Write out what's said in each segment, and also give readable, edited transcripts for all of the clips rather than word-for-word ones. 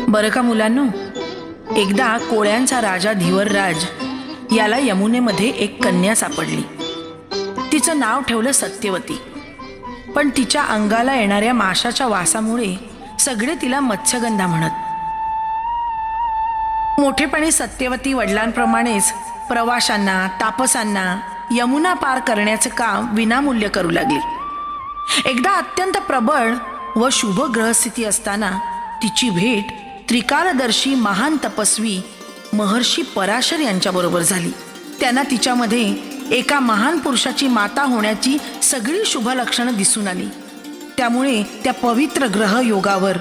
बरं का मुलांनो, एकदा कोळ्यांचा राजा धीवरराज याला यमुनेमध्ये एक कन्या सापडली. तिचं नाव ठेवलं सत्यवती. पण तिच्या अंगाला येणाऱ्या माशाच्या वासामुळे सगळे तिला मत्स्यगंधा म्हणत. मोठेपणी सत्यवती वडिलांप्रमाणेच प्रवाशांना, तापसांना यमुना पार करण्याचं काम विनामूल्य करू लागली. एकदा अत्यंत प्रबळ व शुभ ग्रहस्थिती असताना तिची भेट त्रिकालदर्शी महान तपस्वी महर्षी पराशर यांच्याबरोबर झाली. त्यांना तिच्यामध्ये एका महान पुरुषाची माता होण्याची सगळी शुभ लक्षणं दिसून आली. त्यामुळे त्या पवित्र ग्रह योगावर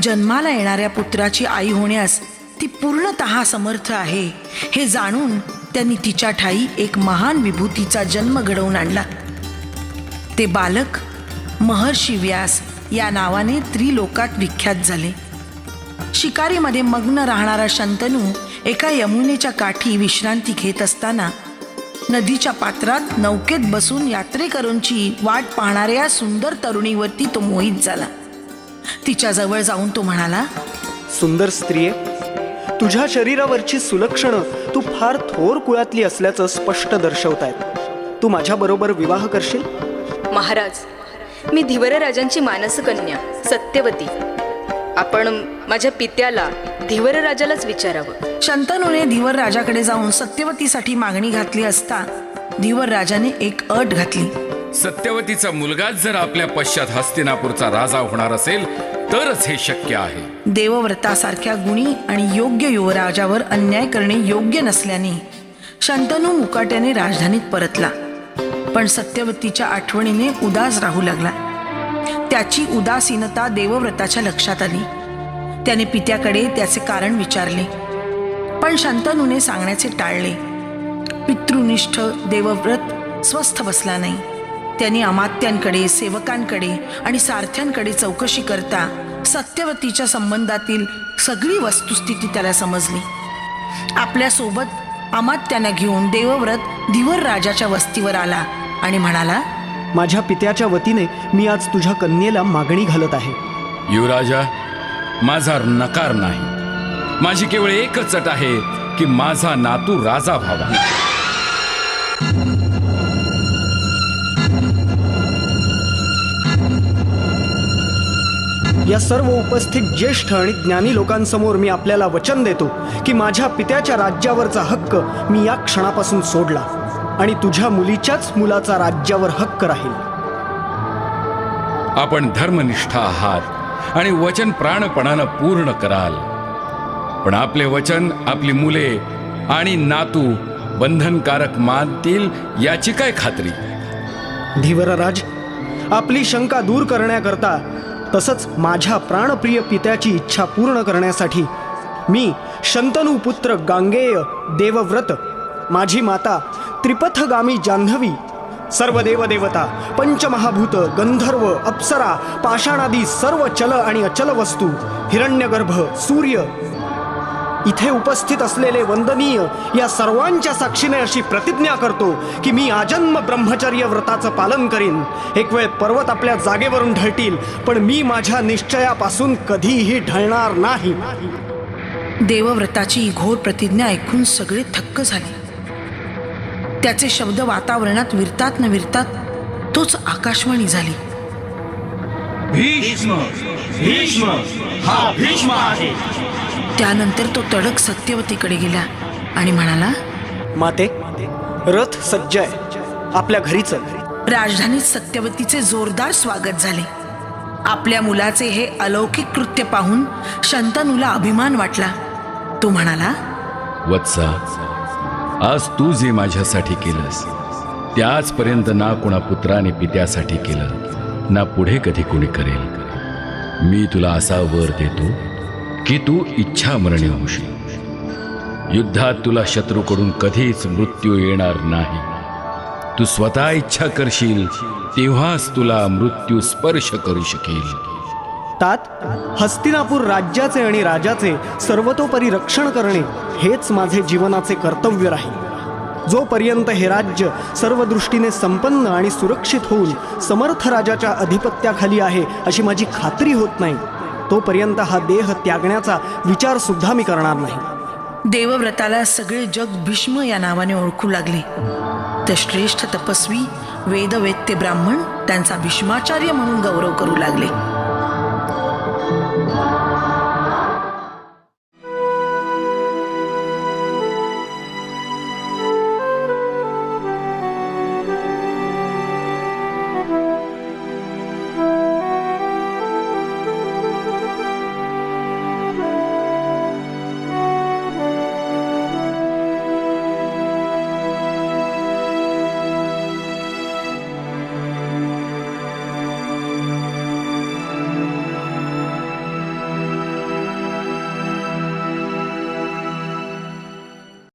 जन्माला येणाऱ्या पुत्राची आई होण्यास ती पूर्णतः समर्थ आहे हे जाणून त्यांनी तिच्या ठाई एक महान विभूतीचा जन्म घडवून आणला. ते बालक महर्षी व्यास या नावाने त्रिलोकात विख्यात झाले. शिकारीमध्ये मग्न राहणारा शंतनू एका यमुनेच्या काठी विश्रांती घेत असताना नदीच्या पात्रात नौकेत बसून यात्रेकरूंची वाट पाहणाऱ्या सुंदर तरुणीवरती तो मोहित झाला. तिच्या जवळ जाऊन तो म्हणाला, सुंदर स्त्रिये, तुझ्या शरीरावरची सुलक्षणं तू फार थोर कुळातली असल्याचं स्पष्ट दर्शवतायत. तू माझ्याबरोबर विवाह करशील? महाराज, मी धीवरराजांची मानसकन्या सत्यवती. आपण माझ्या पित्याला धीवरराजालाच विचारावं. शंतनूने धीवरराजाकडे जाऊन सत्यवतीसाठी मागणी घातली असता धीवरराजाने एक अट घातली. सत्यवतीचा मुलगाच जर आपल्या पश्चात हस्तिनापूरचा राजा होणार असेल तरच हे शक्य आहे. देवव्रतासारख्या गुणी आणि योग्य युवराजावर अन्याय करणे योग्य नसल्याने शंतनू मुकाट्याने राजधानीत परतला. पण सत्यवतीच्या आठवणीने उदास राहू लागला. त्याची उदासीनता देवव्रताच्या लक्षात आली. त्याने पित्याकडे त्याचे कारण विचारले, पण शंतनूने सांगण्याचे टाळले. पितृनिष्ठ देवव्रत स्वस्थ बसला नाही. त्यांनी अमात्यांकडे, सेवकांकडे आणि सारथ्यांकडे चौकशी करता सत्यवतीच्या संबंधातील सगळी वस्तुस्थिती त्याला समजली. आपल्यासोबत अमात्यांना घेऊन देवव्रत धीवरराजाच्या वस्तीवर आला आणि म्हणाला, माझ्या पित्याच्या वतीने मी आज तुझ्या कन्येला मागणी घालत आहे. युवराजा, माझा नकार नाही. माझी केवळ एकच अट आहे की माझा नातू राजा व्हावा. या सर्व उपस्थित ज्येष्ठ आणि ज्ञानी लोकांसमोर मी आपल्याला वचन देतो की माझ्या पित्याच्या राज्यावरचा हक्क मी या क्षणापासून सोडला आणि तुझ्या मुलीच्याच मुलाचा राज्यावर हक्क राहील. आपण धर्मनिष्ठ आहात आणि वचन प्राणपणानं पूर्ण कराल. पण आपले वचन आपली मुले आणि नातू बंधनकारक मानतील याची काय खात्री? धीवरराज, आपली शंका दूर करण्याकरता तसंच माझ्या प्राणप्रिय पित्याची इच्छा पूर्ण करण्यासाठी मी शंतनू पुत्र गांगेय देवव्रत, माझी माता त्रिपथगामी जान्हवी, सर्व देवदेवता, पंचमहाभूत, गंधर्व, अप्सरा, पाषाणादी सर्व चल आणि अचल वस्तू, हिरण्यगर्भ, सूर्य, इथे उपस्थित असलेले वंदनीय या सर्वांच्या साक्षीने अशी प्रतिज्ञा करतो की मी आजन्म ब्रह्मचर्य व्रताचं पालन करीन. एक वेळ पर्वत आपल्या जागेवरून ढळतील, पण मी माझ्या निश्चयापासून कधीही ढळणार नाही. देवव्रताची घोर प्रतिज्ञा ऐकून सगळे थक्क झाले. त्याचे शब्द वातावरणात विरतात न विरतात तोच आकाशवाणी झाली. भीष्म, भीष्म, हा भीष्म आहे. त्यानंतर तो तडक सत्यवतीकडे गेला आणि म्हणाला, माते, रथ सज्ज आहे, आपल्या घरी चल. राजधानीत सत्यवतीचे जोरदार स्वागत झाले. आपल्या मुलाचे हे अलौकिक कृत्य पाहून शंतनूला अभिमान वाटला. तो म्हणाला, वत्सा, आज तू जे माझ्यासाठी केलंस ते आजपर्यंत ना कोणा पुत्राने पित्यासाठी केलं, ना पुढे कधी कोणी करेल. मी तुला असा वर देतो की तू इच्छा मरणी होशील. युद्धात तुला शत्रूकडून कधीच मृत्यू येणार नाही. तू स्वतः इच्छा करशील तेव्हाच तुला मृत्यू स्पर्श करू शकेल. तात, हस्तिनापूर राज्याचे आणि राजाचे सर्वतोपरी रक्षण करणे हेच माझे जीवनाचे कर्तव्य राहील. जोपर्यंत हे राज्य सर्व दृष्टीने संपन्न आणि सुरक्षित होऊन समर्थ राजाच्या अधिपत्याखाली आहे अशी माझी खात्री होत नाही, तोपर्यंत हा देह त्यागण्याचा विचार सुद्धा मी करणार नाही. देवव्रताला सगळे जग भीष्म या नावाने ओळखू लागले. ते श्रेष्ठ तपस्वी वेदवेत्ते ब्राह्मण त्यांचा भीष्माचार्य म्हणून गौरव करू लागले.